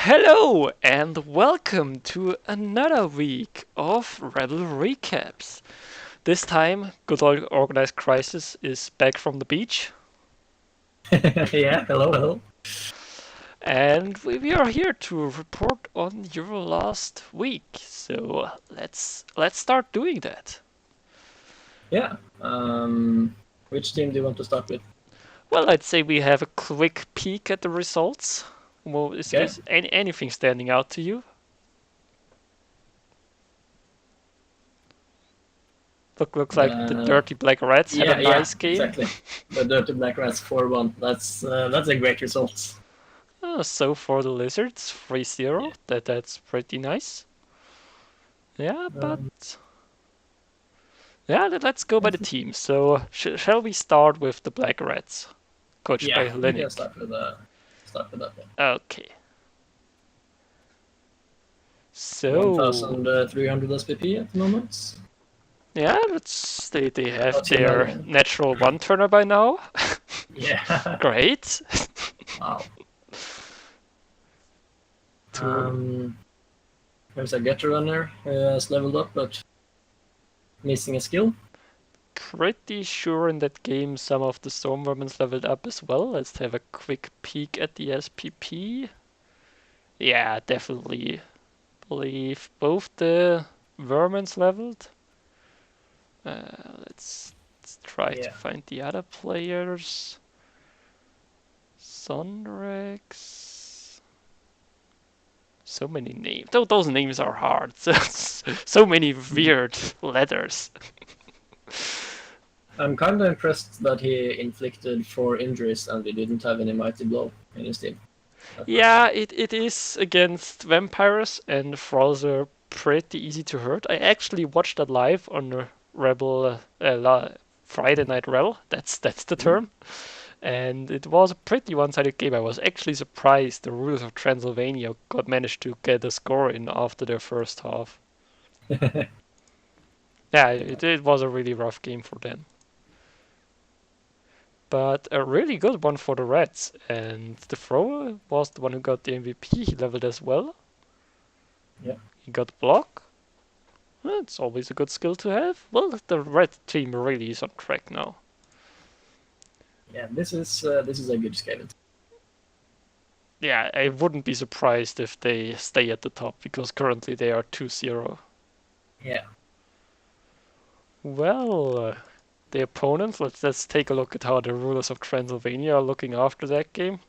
Hello and welcome to another week of Rebbl recaps. This time, good old organized crisis is back from the beach, Yeah, hello. and we are here to report on your last week. So let's start doing that. Yeah. Which team do you want to start with? Well, I'd say we have a quick peek at the results. Well, Okay. is anything standing out to you? Looks like the Uh, Dirty Black Rats had a yeah, nice game. exactly. The Dirty Black Rats 4-1. That's a great result. So for the Lizards, 3-0. Yeah. That's pretty nice. Yeah, but Um, yeah, let's go by the team. So shall we start with the Black Rats, coached by yeah, we can Hellenic? start with that one. Okay. So 1,300 SPP at the moment. yeah, they have Not too their many. natural one turner by now. Yeah. Great. Wow. to There's a getter runner who has leveled up, but missing a skill. Pretty sure in that game some of the Storm Vermins leveled up as well. Let's have a quick peek at the SPP. Yeah, definitely believe both the Vermins leveled. Let's try to Yeah. find the other players. Sonrex. So many names. Those names are hard. So many weird letters. I'm kind of impressed that he inflicted 4 injuries and we didn't have any mighty blow in his team. Yeah, it is against vampires, and thralls are pretty easy to hurt. I actually watched that live on Rebbl Friday Night Rebbl. That's the term. And it was a pretty one-sided game. I was actually surprised the Rulers of Transylvania got managed to get a score in after their first half. Yeah, it was a really rough game for them. But a really good one for the Reds. And the thrower was the one who got the MVP. He leveled as well. Yeah. He got block. It's always a good skill to have. Well, the red team really is on track now. Yeah, this is a good scale. Yeah, I wouldn't be surprised if they stay at the top because currently they are 2-0. Yeah. Well, the opponents, let's take a look at how the Rulers of Transylvania are looking after that game.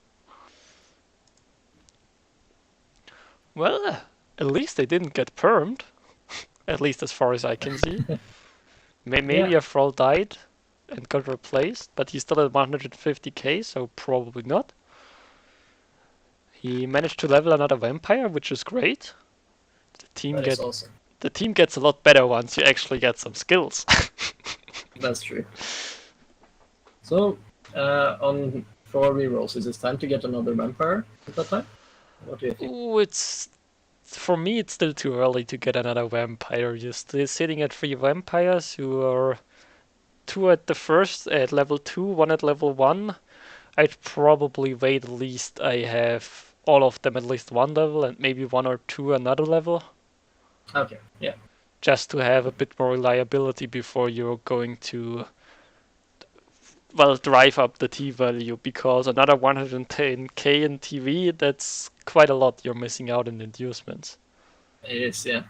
Well, at least they didn't get permed, at least as far as I can see. Maybe Yeah. a Thrall died and got replaced, but he's still at 150k, so probably not. He managed to level another vampire, which is great. The team That is awesome. the team gets a lot better once you actually get some skills. That's true. So, on 4 rerolls, is it time to get another vampire at that time? What do you think? Ooh, for me it's still too early to get another vampire. You're still sitting at 3 vampires who are 2 at the first at level 2, 1 at level 1. I'd probably wait at least I have all of them at least 1 level and maybe 1 or 2 another level. Okay. Yeah. Just to have a bit more reliability before you're going to drive up the T value, because another 110k in TV, that's quite a lot you're missing out in inducements. It is. Yeah.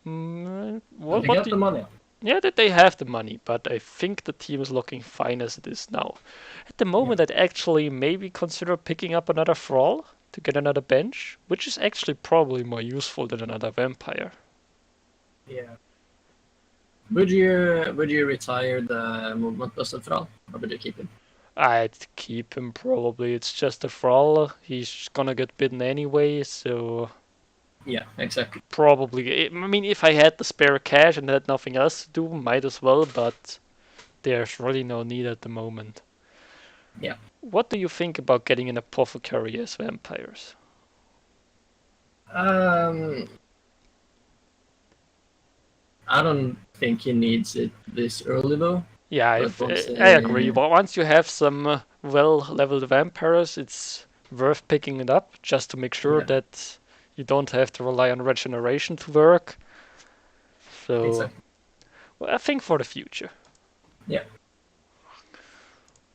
But they What got do the money. Yeah, that they have the money, but I think the team is looking fine as it is now. At the Yeah. moment, I'd actually maybe consider picking up another Thrall to get another bench, which is actually probably more useful than another Vampire. Yeah. Would you retire the movement busted Thrall, or would you keep him? I'd keep him probably. It's just a Thrall. He's gonna get bitten anyway, so Yeah, exactly. probably. I mean, if I had the spare cash and had nothing else to do, might as well, but there's really no need at the moment. Yeah. What do you think about getting an apothecary as vampires? Um, I don't think he needs it this early though. Yeah, But once I agree. he, But once you have some well-leveled vampires, it's worth picking it up just to make sure Yeah, that you don't have to rely on regeneration to work. So, exactly. well, I think for the future. Yeah.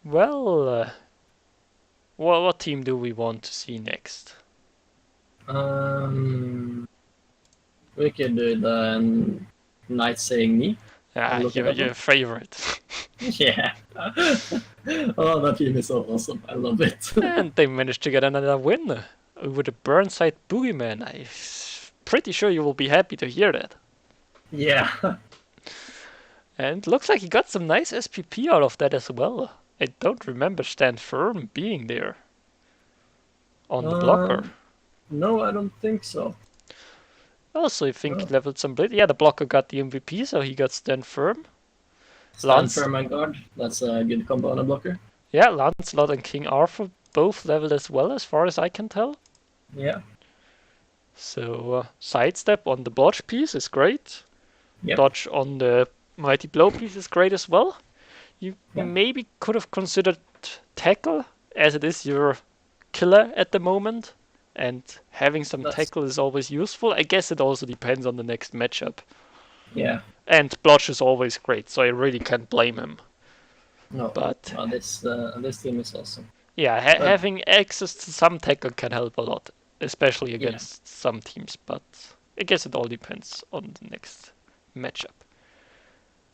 Well, what team do we want to see next? Um, we could do the Knight saying me. Are Ah, you looking your at that one? your favorite. Yeah. Oh, that team is so awesome. I love it. And they managed to get another win over the Burnside Boogeyman. I'm pretty sure you will be happy to hear that. Yeah. And looks like he got some nice SPP out of that as well. I don't remember Stand Firm being there on the blocker. Um, no, I don't think so. Also, I think he No. leveled some blade. Yeah, the blocker got the MVP, so he got Stand Firm. Stand Lance, firm and guard. That's a good combo on a blocker. yeah, Lancelot and King Arthur both leveled as well, as far as I can tell. Yeah. So, sidestep on the blodge piece is great. Yep. Dodge on the mighty blow piece is great as well. You Yeah. maybe could have considered tackle, as it is your killer at the moment, and having some That's tackle is always useful. I guess it also depends on the next matchup. yeah. And blodge is always great, so I really can't blame him. No. But This team is awesome. yeah, But having access to some tackle can help a lot, especially yeah. against some teams. But I guess it all depends on the next matchup.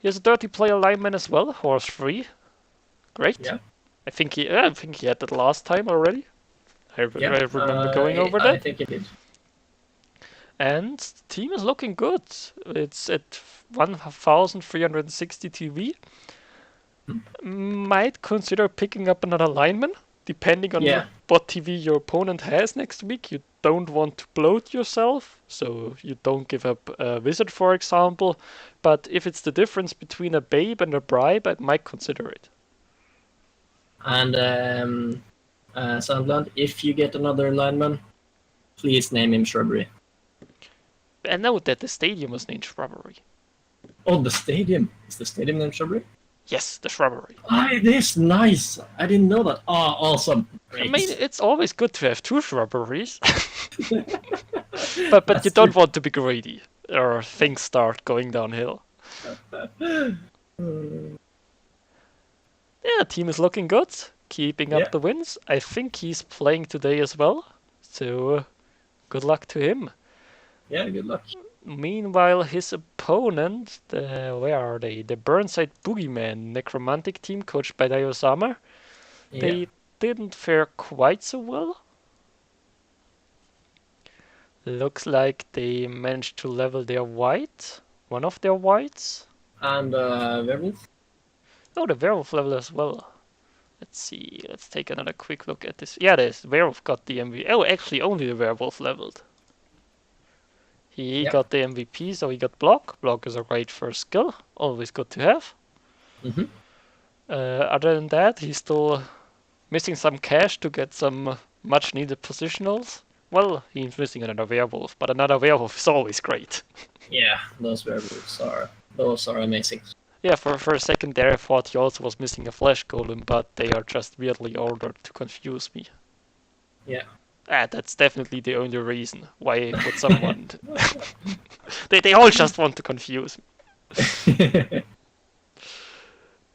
He has a dirty player lineman as well, horse free. Great. Yeah. I think he had that last time already. I Yeah. remember going over I that. think it did. And the team is looking good. It's at 1,360 TV. Might consider picking up another lineman, depending on Yeah. what TV your opponent has next week. You don't want to bloat yourself, so you don't give up a wizard, for example. But if it's the difference between a babe and a bribe, I might consider it. And Sandland, if you get another lineman, please name him Shrubbery. And note that the stadium was named Shrubbery. Oh, the stadium. Is the stadium named Shrubbery? Yes, the Shrubbery. Ah, it is nice. I didn't know that. Oh, awesome. I mean, Great. it's always good to have two shrubberies, but you That's don't true. want to be greedy or things start going downhill. Yeah, team is looking good, keeping up Yeah. the wins. I think he's playing today as well, so good luck to him. Yeah, good luck. Meanwhile, his opponent, where are they? The Burnside Boogeyman Necromantic team, coached by Daiosama. Yeah. They didn't fare quite so well. Looks like they managed to level their white, one of their whites. And Werewolf? Oh, the werewolf level as well. Let's see. Let's take another quick look at this. Yeah, the werewolf got the MVP. Oh, actually, only the werewolf leveled. He Yeah. got the MVP, so he got block. Block is a great first skill. Always good to have. Mm-hmm. Other than that, he's still missing some cash to get some much needed positionals. Well, he's missing another werewolf, but another werewolf is always great. Yeah, those are amazing. Yeah, for a second there I thought he also was missing a flesh golem, but they are just weirdly ordered to confuse me. Yeah. Ah, that's definitely the only reason. Why would someone... they all just want to confuse me.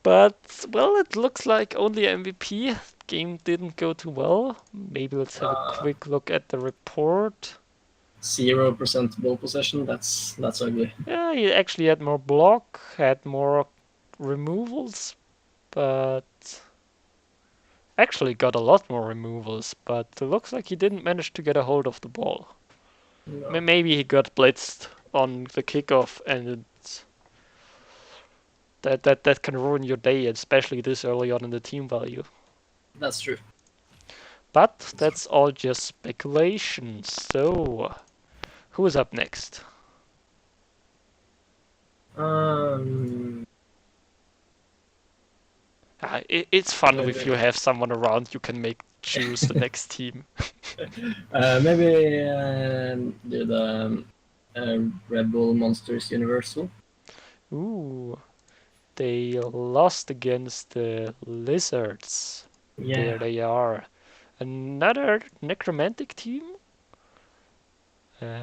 But, well, it looks like only MVP. Game didn't go too well. Maybe let's have a quick look at the report. 0% ball possession. That's ugly. Yeah, he actually had more block, had more removals, but actually got a lot more removals, but it looks like he didn't manage to get a hold of the ball. No. Maybe he got blitzed on the kickoff, and that can ruin your day, especially this early on in the team value. That's true. But that's all just speculation. So, who is up next? Um, It's fun if you have someone around you can make choose the next team. maybe do the Rebbl Monsters Universal. Ooh, they lost against the Lizards. There Yeah. they are. Another necromantic team.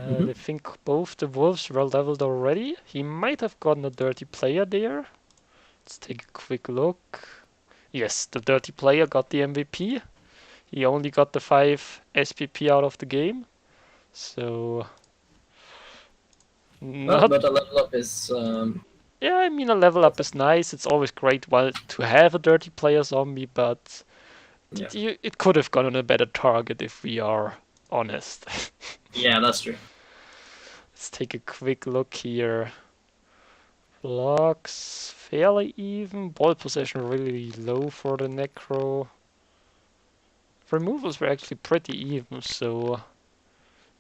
Mm-hmm. I think both the wolves were leveled already. He might have gotten a dirty player there. Let's take a quick look. Yes, the dirty player got the MVP. He only got the 5 SPP out of the game. So, Well, not. but a level up is Yeah, I mean, a level up is nice. It's always great to have a dirty player zombie, but yeah, it could have gotten a better target if we are honest. yeah, that's true. Let's take a quick look here. Blocks fairly even. Ball possession really low for the Necro. Removals were actually pretty even, so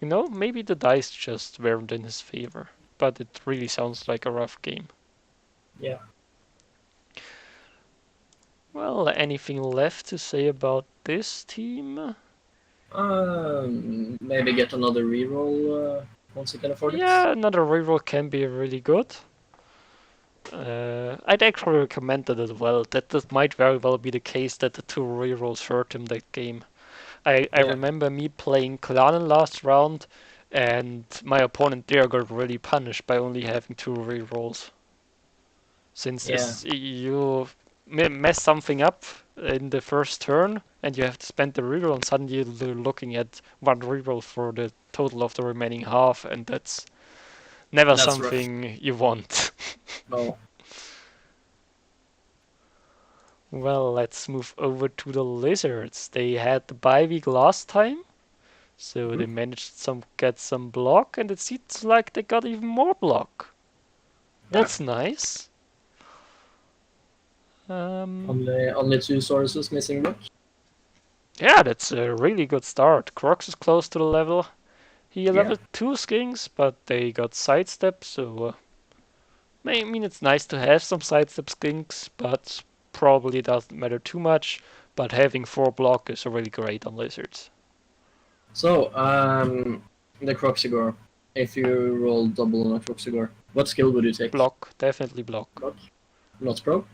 maybe the dice just weren't in his favor. But it really sounds like a rough game. Yeah. Well, anything left to say about this team? Maybe get another reroll once you can afford it. Yeah, another reroll can be really good. I'd actually recommend that as well. That might very well be the case that the 2 rerolls hurt him that game. I Yeah, remember me playing Klanen last round, and my opponent there got really punished by only having 2 rerolls. Since yeah, you mess something up in the first turn, and you have to spend the reroll, and suddenly you're looking at 1 reroll for the total of the remaining half, and that's never that's rough. something you want. No. Well, let's move over to the Lizards. They had the bye week last time, so Mm-hmm. they managed to get some block, and it seems like they got even more block. Yeah. That's nice. Um, Only 2 sources missing block. yeah, that's a really good start. Crocs is close to the level. He Yeah. leveled 2 skinks, but they got sidestep, so I mean it's nice to have some sidestep skinks, but probably doesn't matter too much. But having 4 block is really great on Lizards. So, the Croxigore. If you roll double on a Croxigore, what skill would you take? Block, definitely block. Block? Not pro?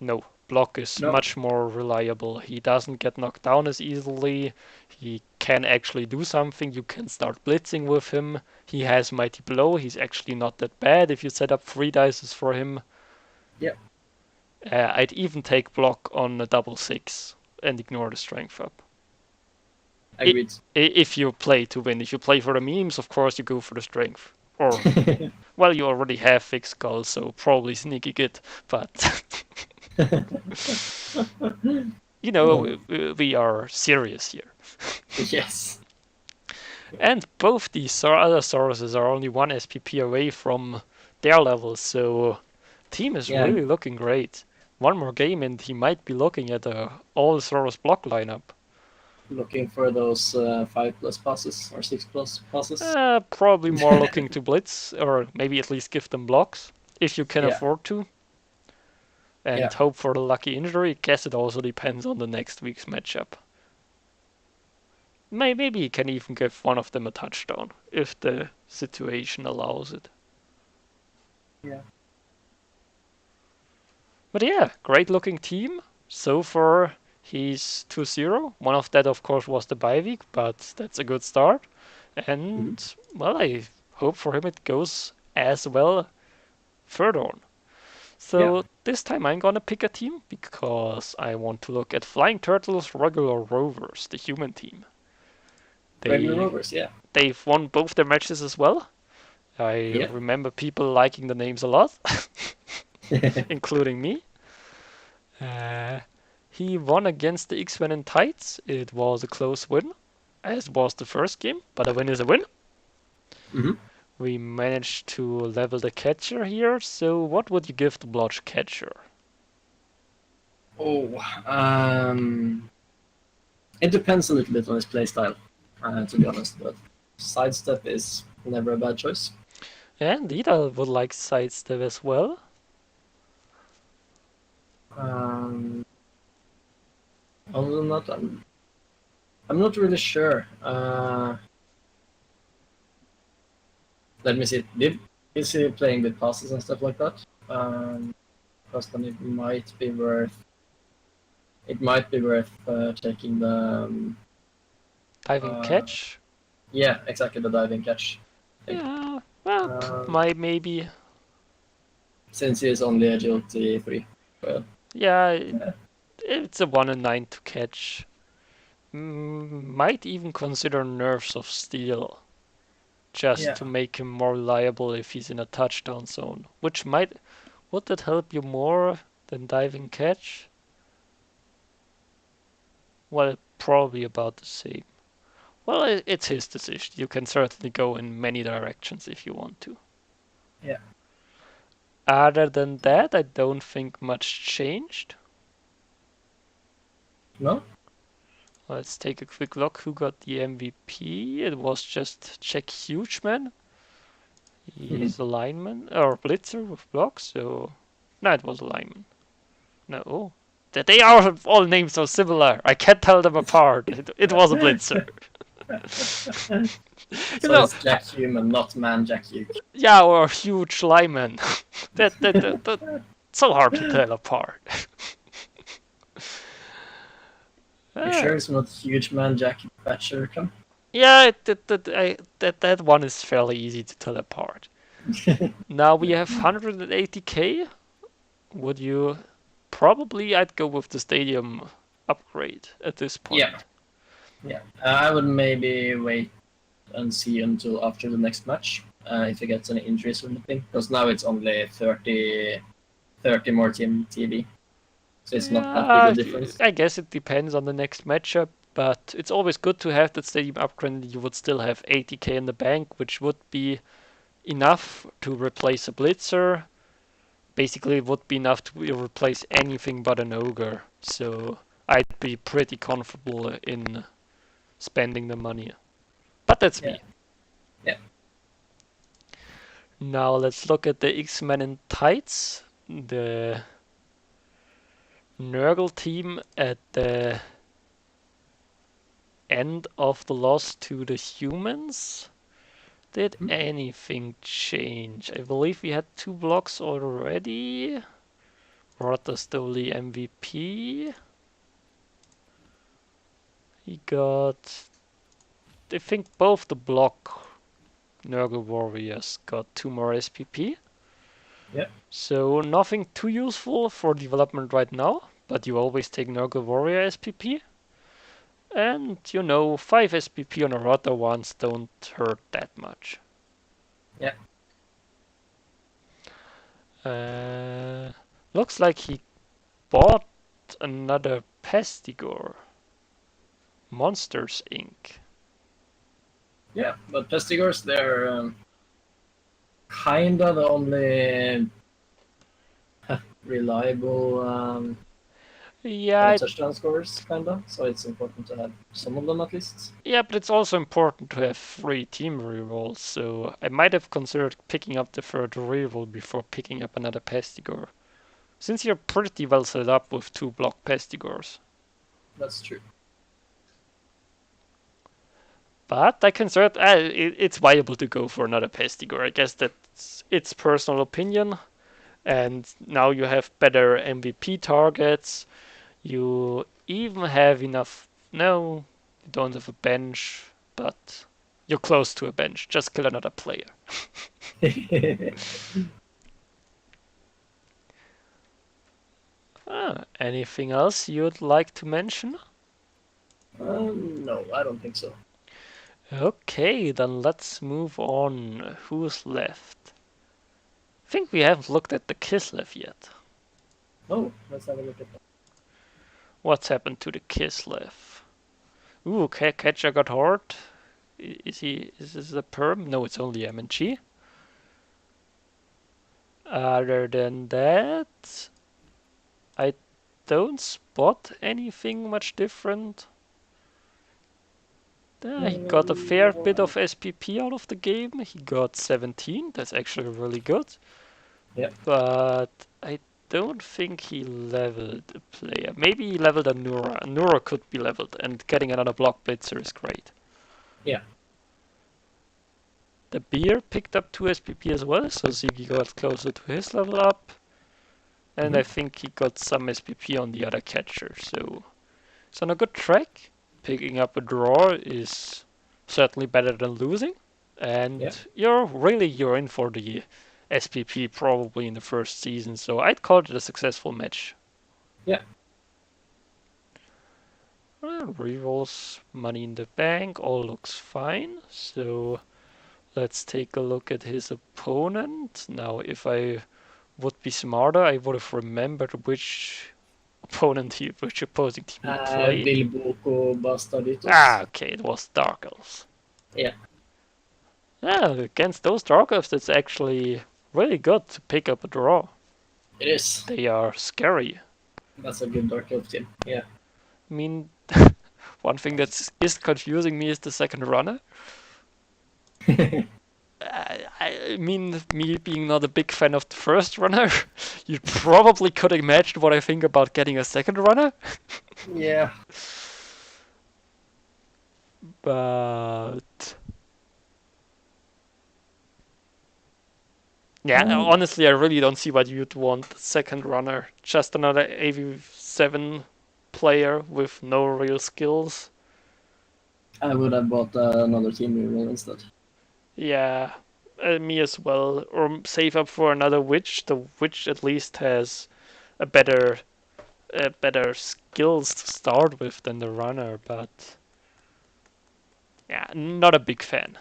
No, block is No. much more reliable. He doesn't get knocked down as easily. He can actually do something. You can start blitzing with him. He has Mighty Blow. He's actually not that bad if you set up 3 dices for him. Yeah, I'd even take block on a double 6 and ignore the strength up. agreed. If you play to win. If you play for the memes, of course you go for the strength. Or, well, you already have fixed skull, so probably sneaky good. But Oh, we are serious here. yes. And both these other sources are only 1 SPP away from their level, so team is Yeah, really looking great. One more game and he might be looking at a all Soros block lineup. looking for those 5+ passes or 6+ passes. Probably more looking to blitz, or maybe at least give them blocks, if you can Yeah, afford to, and yeah, hope for the lucky injury. I guess it also depends on the next week's matchup. Maybe he can even give one of them a touchdown, if the situation allows it. yeah. But yeah, great looking team. So far, he's 2-0. One of that, of course, was the bye week, but that's a good start. And, Mhm. well, I hope for him it goes as well further on. Yeah. So this time I'm gonna pick a team because I want to look at Flying Turtles Regular Rovers, the human team. Regular They Rovers, yeah. they've won both their matches as well. I Yeah. remember people liking the names a lot, including me. Uh, he won against the X-Men and Tides. It was a close win, as was the first game, but a win is a win. hmm We managed to level the catcher here, so what would you give the blotch catcher? Oh, it depends a little bit on his playstyle, to be honest, but sidestep is never a bad choice. Yeah, indeed, I would like sidestep as well. Um, Other than that, I'm not really sure. Let me see. Is he playing with passes and stuff like that? Because then it might be worth it might be worth taking the Diving catch? yeah, exactly, the diving catch. Yeah, well, Um, maybe. since he is only agility 3. Well, Yeah, yeah. it's a 1 in 9 to catch. Might even consider Nerves of Steel, just Yeah. to make him more reliable if he's in a touchdown zone. Would that help you more than diving catch? Well, probably about the same. Well, it's his decision. You can certainly go in many directions if you want to. Yeah. Other than that, I don't think much changed. No? Let's take a quick look who got the MVP. It was just Jack Hugeman. He's a lineman or blitzer with blocks, so no, it was a lineman. No, they are all names so similar. I can't tell them apart. It was a blitzer. You So know, it's Jack Human, not Man Jack Hugh. yeah, or a huge lineman. That so hard to tell apart. You Ah, sure it's not Huge Man Jack Batcher? yeah, that one is fairly easy to tell apart. Now we have 180k. Would you? Probably I'd go with the stadium upgrade at this Yeah. point. Yeah. I would maybe wait and see until after the next match if he gets any injuries or anything. Because now it's only 30 more team TV. So it's not that big a Yeah, difference. I guess it depends on the next matchup, but it's always good to have that stadium upgrade. You would still have 80k in the bank, which would be enough to replace a blitzer. Basically, it would be enough to replace anything but an ogre. So I'd be pretty comfortable in spending the money. But that's Yeah. me. Yeah. Now let's look at the X-Men in tights. The Nurgle team at the end of the loss to the humans. Did anything change? I believe we had 2 blocks already. Rota stole the MVP. He got. I think both the block Nurgle warriors got 2 more SPP. Yeah. So nothing too useful for development right now, but you always take Nurgle warrior SPP. And 5 SPP on a Rota once don't hurt that much. Yeah. Looks like he bought another Pestigore. Monsters Inc. Yeah. But Pestigors, they're kinda the only reliable Yeah, touchdown scorers, kinda. So it's important to have some of them at least. yeah, but it's also important to have 3 team rerolls, so I might have considered picking up the third reroll before picking up another Pestigore. Since you're pretty well set up with 2 block Pestigores. That's true. But I consider it's viable to go for another Pestigore. I guess that's its personal opinion. And now you have better MVP targets. You even have enough. No, you don't have a bench, but you're close to a bench. Just kill another player. Anything else you'd like to mention? No, I don't think so. Okay, then let's move on. Who's left? I think we haven't looked at the Kislev yet. Oh, let's have a look at that. What's happened to the Kislev? Ooh, Catcher got hurt. Is this a perm? No, it's only MNG. Other than that, I don't spot anything much different. He got a fair bit of SPP out of the game. He got 17. That's actually really good. Yeah. But I don't think he leveled a player. Maybe he leveled a Nura. A Nura could be leveled, and getting another block blitzer is great. Yeah. The beer picked up 2 SPP as well, so Ziggy got closer to his level up. and I think he got some SPP on the other catcher, so it's on a good track. Picking up a draw is certainly better than losing, and Yeah. you're in for the SPP probably in the first season, so I'd call it a successful match. Yeah. Rerolls, money in the bank, all looks fine. So let's take a look at his opponent. Now, if I would be smarter, I would have remembered which which opposing team he played. Bilboko Bastarditos. Ah, okay, it was Dark Elves. Yeah. Yeah, against those Dark Elves, it's actually really good to pick up a draw. It is. They are scary. That's a good Dark Elf team. Yeah. I mean, one thing that is confusing me is the second runner. I mean, me being not a big fan of the first runner, you probably could imagine what I think about getting a second runner. Yeah. But yeah, Um, honestly, I really don't see why you'd want a second runner. Just another AV7 player with no real skills. I would have bought another team reroll instead. Yeah, me as well. Or save up for another witch. The witch at least has a better skills to start with than the runner, but yeah, not a big fan,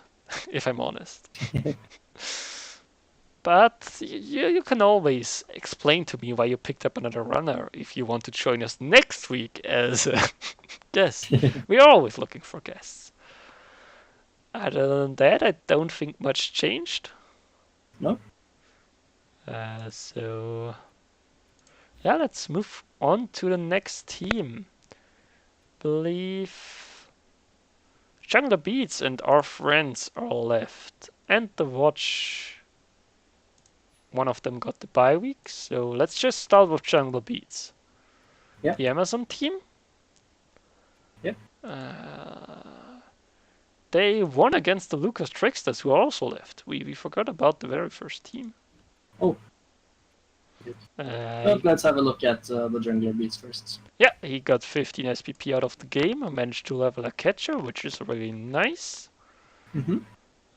if I'm honest. But you can always explain to me why you picked up another runner if you want to join us next week as a guest. We are always looking for guests. Other than that, I don't think much changed. No? So yeah, let's move on to the next team. Believe Jungle Beats and our friends are left, and the watch. One of them got the bye week, so let's just start with Jungle Beats. Yeah. The Amazon team. Yeah. They won against the Lucas Tricksters, who also left. We forgot about the very first team. Oh. But let's have a look at the Jungler Beats first. Yeah, he got 15 SPP out of the game. I managed to level a catcher, which is really nice. Mm-hmm.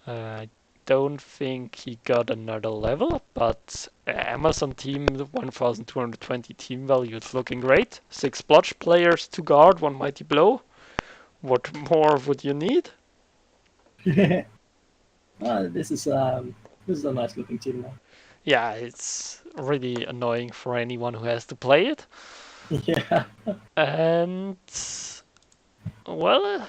I don't think he got another level, but Amazon team 1220 team value, it's looking great. 6 blotch players, 2 guard, 1 mighty blow. What more would you need? This is a nice looking team now. Yeah, it's really annoying for anyone who has to play it. Yeah. And well,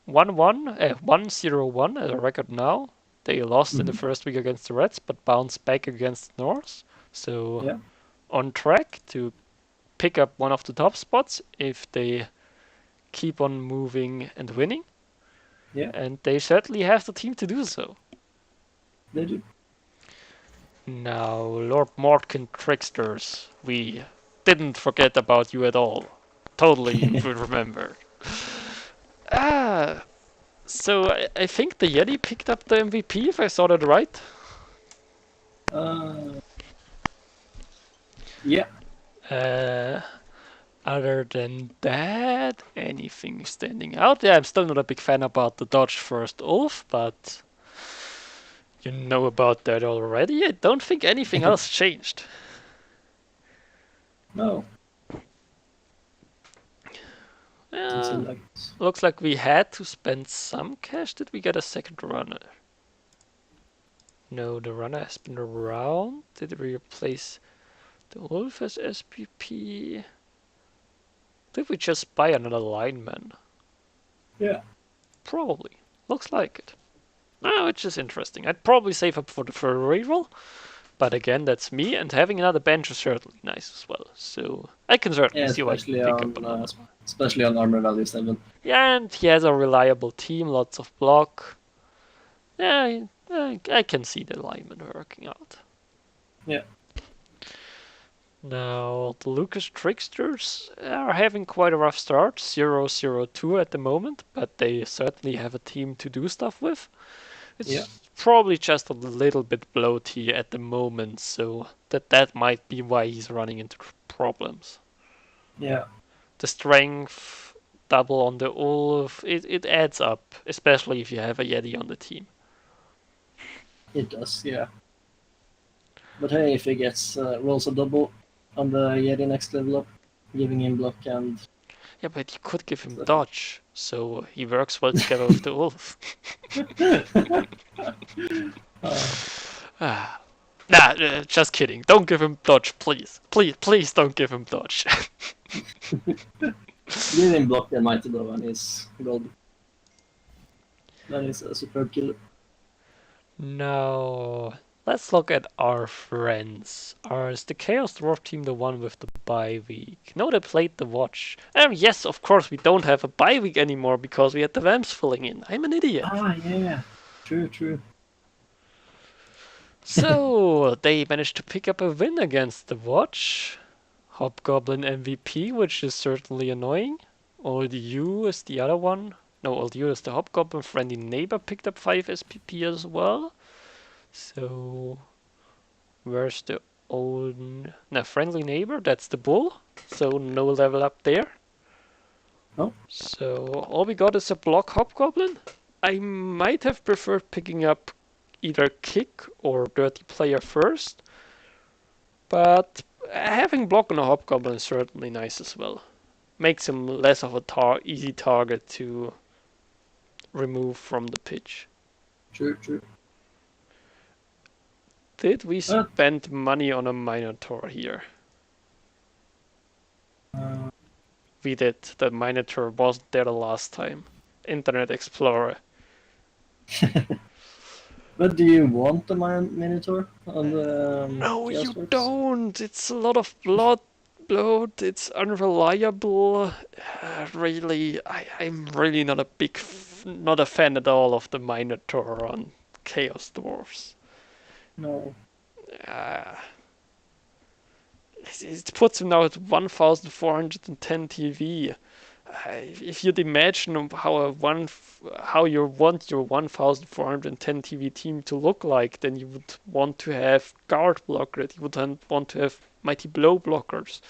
1-0-1 as a record now. They lost in the first week against the Reds, but bounced back against the North. So Yeah. on track to pick up one of the top spots if they keep on moving and winning. Yeah. And they certainly have the team to do so. They do. Now, Lord Mortkin Tricksters, we didn't forget about you at all. Totally remember. So I think the Yeti picked up the MVP, if I saw that right. Yeah. Other than that, anything standing out? Yeah, I'm still not a big fan about the Dodge first Ulf, but you know about that already. I don't think anything else changed. No. Yeah, looks like we had to spend some cash. Did we get a second runner? No, the runner has been around. Did we replace the Wolf as SPP? Did we just buy another lineman? Yeah. Probably. Looks like it. Which is interesting. I'd probably save up for the reroll, but again, that's me, and having another bench is certainly nice as well. So I can certainly see why you pick up another one. Especially on armor value 7. Yeah, and he has a reliable team, lots of block. Yeah, I can see the lineman working out. Yeah. Now, the Lucas Tricksters are having quite a rough start, 0-0-2 at the moment, but they certainly have a team to do stuff with. Yeah, It's probably just a little bit bloaty at the moment, so that might be why he's running into problems. yeah, The strength double on the Ulf, it adds up, especially if you have a Yeti on the team. it does. Yeah, but hey, if he gets rolls a double on the Yeti next level up, giving him block and Yeah, but you could give him stuff. dodge, so he works well together with the Ulf. uh, Ah. Nah, just kidding. Don't give him dodge, please. Please don't give him dodge. give him block and mighty blow and he's golden. That is a superb killer. Now, let's look at our friends. Is the Chaos Dwarf team the one with the bye week? No, they played the watch. Yes, of course, we don't have a bye week anymore because we had the Vamps filling in. I'm an idiot. Ah, yeah, true, true. So, they managed to pick up a win against the watch. Hobgoblin MVP, which is certainly annoying. Old U is the other one. No, Old U is the Hobgoblin. Friendly Neighbor picked up 5 SPP as well. So, where's the old... No, Friendly Neighbor, that's the Bull. So, no level up there. Oh. So, all we got is a block Hobgoblin. I might have preferred picking up either Kick or Dirty Player first. But having block on a Hobgoblin is certainly nice as well. Makes him less of a easy target to remove from the pitch. True, true. Did we But spend money on a Minotaur here? uh, We did. The Minotaur wasn't there the last time. Internet Explorer. but do you want the Minotaur on the No, Chaos you Dwarfs? don't. It's a lot of blood. It's unreliable. Really, I'm really not a not a fan at all of the Minotaur on Chaos Dwarfs. No. Uh, it puts him now at 1,410 TV. If you'd imagine how you want your 1,410 TV team to look like, then you would want to have guard blockers, you would want to have mighty blow blockers,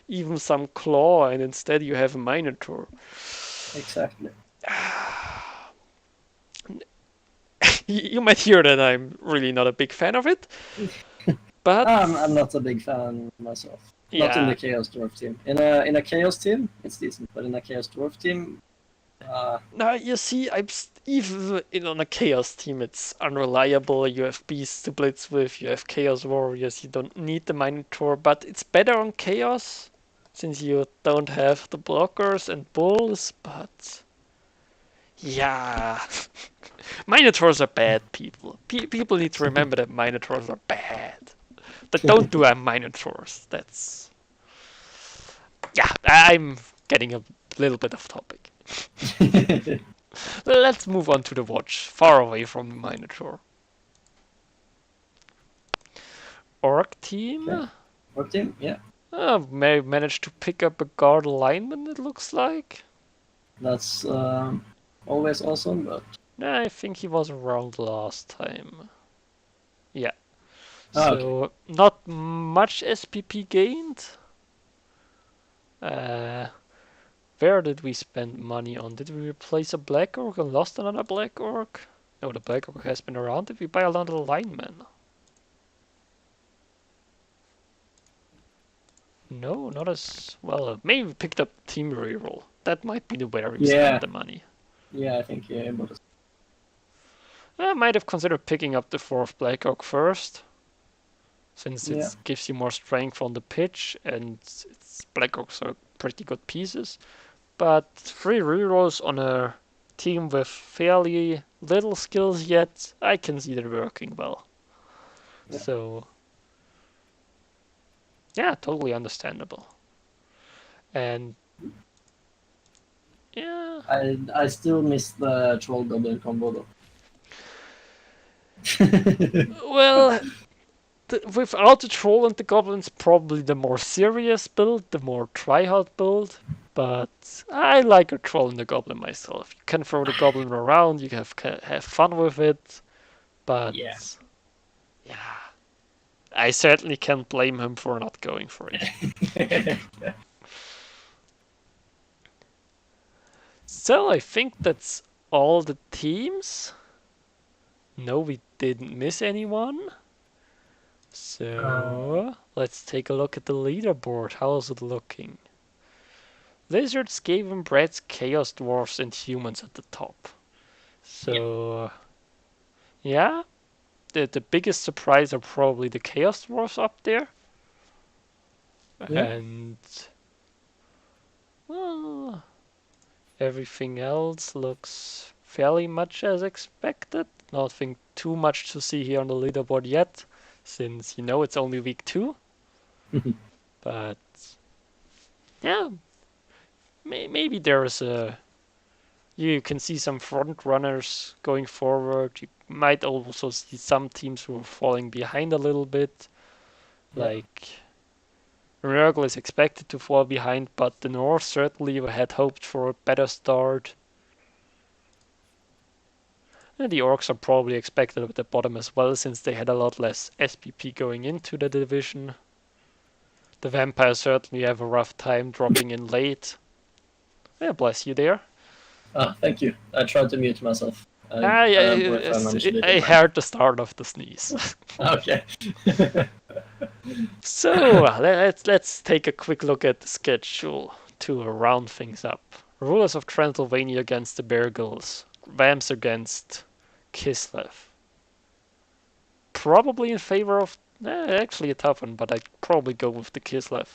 even some claw, and instead you have a Minotaur. Exactly. You might hear that I'm really not a big fan of it, but I'm not a big fan myself. Not in yeah. the Chaos Dwarf team. In a Chaos team, it's decent, but in a Chaos Dwarf team, Now you see, even on a chaos team, it's unreliable. You have beasts to blitz with, you have chaos warriors. You don't need the Minotaur, but it's better on chaos since you don't have the blockers and bulls. But yeah, Minotaurs are bad. People need to remember that Minotaurs are bad. But don't do a Minotaurs. That's yeah. I'm getting a little bit off topic. Let's move on to the watch, far away from the Minotaur. Orc team? okay. Orc team, yeah. May managed to pick up a guard lineman, it looks like. That's always awesome, but Nah, I think he was around last time. Yeah. okay. So, not much SPP gained. Uh, where did we spend money on? Did we replace a Black Orc and lost another Black Orc? No, the Black Orc has been around. Did we buy another lineman? No, not as well. Maybe we picked up team reroll. That might be the where we Yeah, spent the money. yeah, I think yeah, but I might have considered picking up the fourth Black Oak first, since yeah, it gives you more strength on the pitch, and its Black Oaks are pretty good pieces. But 3 rerolls on a team with fairly little skills yet, I can see that working well. yeah. So, yeah, totally understandable. And yeah, I still miss the Troll Goblin combo though. well, without the troll and the goblins, probably the more serious build, the more tryhard build. But I like a troll and the goblin myself. You can throw the goblin around, you have fun with it. Yeah. But yeah, I certainly can't blame him for not going for it. So I think that's all the teams. No, we didn't miss anyone. uh, So let's take a look at the leaderboard. How's it looking? Lizards, Skaven, Brats, Chaos Dwarfs, and Humans at the top. yeah. So yeah, the biggest surprise are probably the Chaos Dwarfs up there. Yeah. And well, everything else looks fairly much as expected. Nothing too much to see here on the leaderboard yet, since it's only week 2. But yeah, maybe there's a you can see some front runners going forward. You might also see some teams who are falling behind a little bit. Yeah. Like Rebbl is expected to fall behind, but the North certainly had hoped for a better start. And the Orcs are probably expected at the bottom as well, since they had a lot less SPP going into the division. The Vampires certainly have a rough time dropping in late. Yeah, bless you there. Thank you. I tried to mute myself. If I mentioned it I in time. heard the start of the sneeze. Okay. So let's take a quick look at the schedule to round things up. Rulers of Transylvania against the Beargulls. Vamps against Kislev. Probably in favor of actually a tough one, but I'd probably go with the Kislev.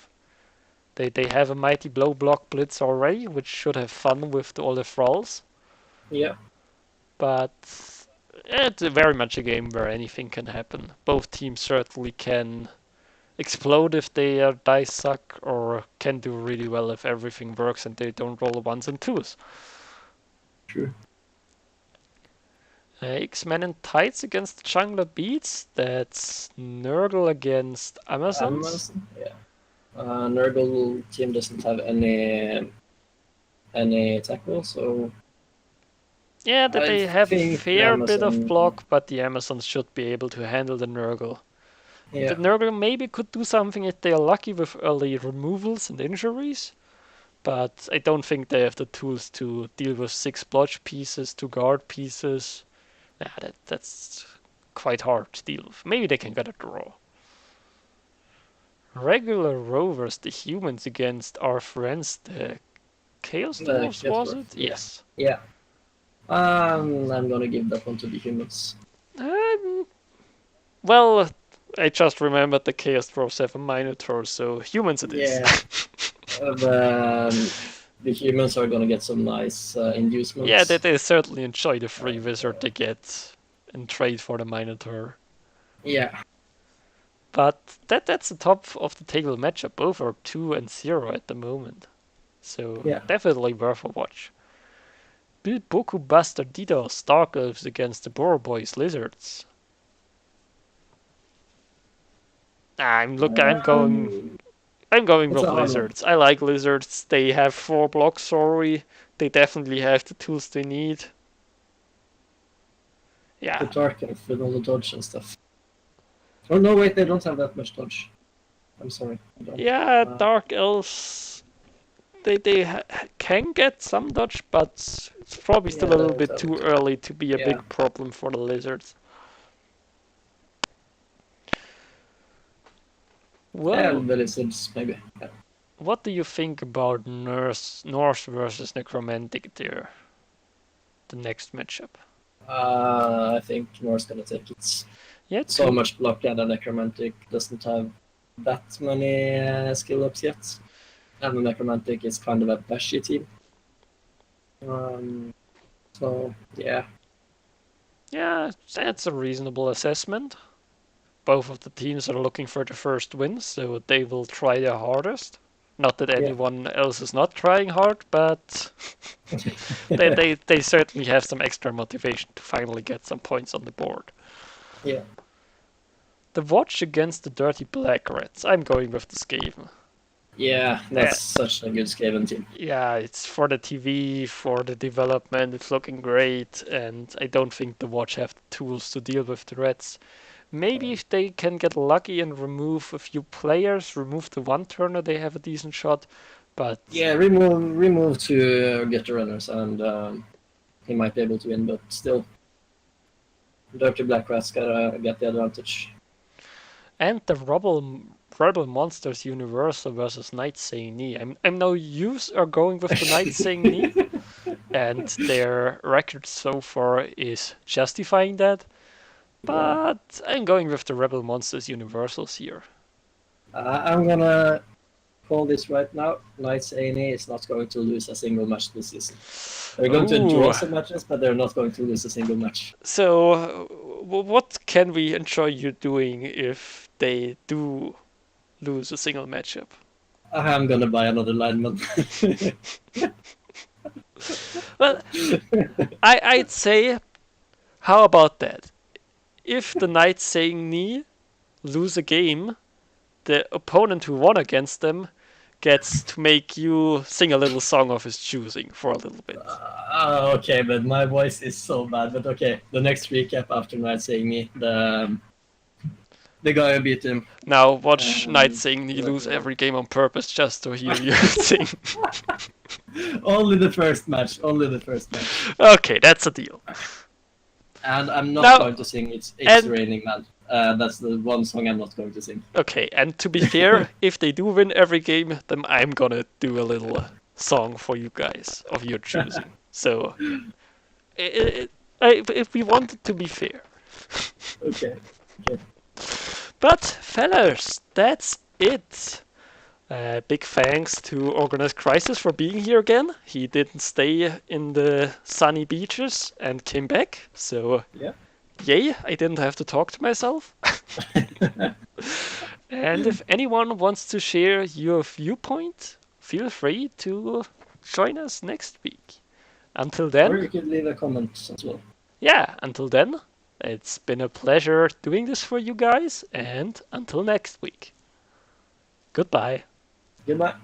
They have a mighty blow block blitz already, which should have fun with all the thralls. Yeah. But it's very much a game where anything can happen. Both teams certainly can explode if their dice suck, or can do really well if everything works and they don't roll ones and twos. True. X-Men and Tides against the Jungler Beats. That's Nurgle against Amazons. Amazon. Yeah. Nurgle team doesn't have any tackle, so Yeah, that I they have a think fair bit of Amazon. block, but the Amazons should be able to handle the Nurgle. The Yeah. Nurgle maybe could do something if they are lucky with early removals and injuries, but I don't think they have the tools to deal with 6 blodge pieces, 2 guard pieces. Yeah, that's quite hard to deal with. Maybe they can get a draw. Regular Rovers, the humans against our friends, the Chaos Dwarfs, was it? Yeah. Yes. Yeah. I'm gonna give that one to the humans. Well, I just remembered the Chaos Dwarfs have a Minotaur, so humans it is. Yeah. The humans are gonna get some nice inducements. Yeah, they certainly enjoy the free wizard they get and trade for the Minotaur. Yeah. But that's the top of the table matchup. Both are 2-0 at the moment. So Yeah. definitely worth a watch. Boku Buster Didos, Dark Elves against the Boro Boys Lizards. I'm going with Lizards. I like Lizards. They have 4 blocks, sorry. They definitely have the tools they need. Yeah. The Dark Elf with all the dodge and stuff. Oh no, wait, they don't have that much dodge. I'm sorry. Yeah, Dark Elves. They can get some dodge, but it's probably still a little bit too early to be a big problem for the Lizards. Well, the Lizards, maybe. Yeah. What do you think about Norse versus Necromantic there? The next matchup. I think Norse gonna take it. Yeah, so much block, and the Necromantic doesn't have that many skill ups yet. And the Necromantic is kind of a bashy team. So, yeah. Yeah, that's a reasonable assessment. Both of the teams are looking for the first win, so they will try their hardest. Not that anyone else is not trying hard, but they certainly have some extra motivation to finally get some points on the board. Yeah. The Watch against the Dirty Black Rats. I'm going with the Skaven. Yeah, Uh, that's such a good Skaven team. yeah, it's for the TV, for the development. It's looking great, and I don't think the Watch have the tools to deal with the Reds. Maybe if they can get lucky and remove a few players, remove the one turner, they have a decent shot. But Yeah, remove to get the runners, and he might be able to win. But still, Dirty Black Rats gotta get the advantage. and the Rebbl Monsters Universal versus Knight saying knee. I'm no use are going with the Knight saying knee, and their record so far is justifying that. Yeah, But I'm going with the Rebbl Monsters Universals here. I'm gonna call this right now. Knights A&E is not going to lose a single match this season. They're going to draw Ooh, some matches, but they're not going to lose a single match. so what can we enjoy you doing if they do lose a single matchup? I'm gonna buy another lineman. Well, I'd say, how about that? If the Knights saying knee lose a game, the opponent who won against them gets to make you sing a little song of his choosing for a little bit. Okay, but my voice is so bad. But okay, the next recap after Night saying me, the guy who beat him. Now watch Knight saying knee Right lose now. every game on purpose just to hear you sing. Only the first match. Only the first match. Okay, that's a deal. And I'm not Now, going to sing It's and Raining Man. That's the one song I'm not going to sing. okay, and to be fair, if they do win every game, then I'm gonna do a little song for you guys of your choosing. So, if we want it to be fair. Okay. Okay. But, fellas, that's it. Big thanks to Organized Crisis for being here again. He didn't stay in the sunny beaches and came back, so Yeah. yay, I didn't have to talk to myself. And if anyone wants to share your viewpoint, feel free to join us next week. Until Or then, you could leave a comment as well. yeah, until then, it's been a pleasure doing this for you guys, and until next week. Goodbye. Goodbye.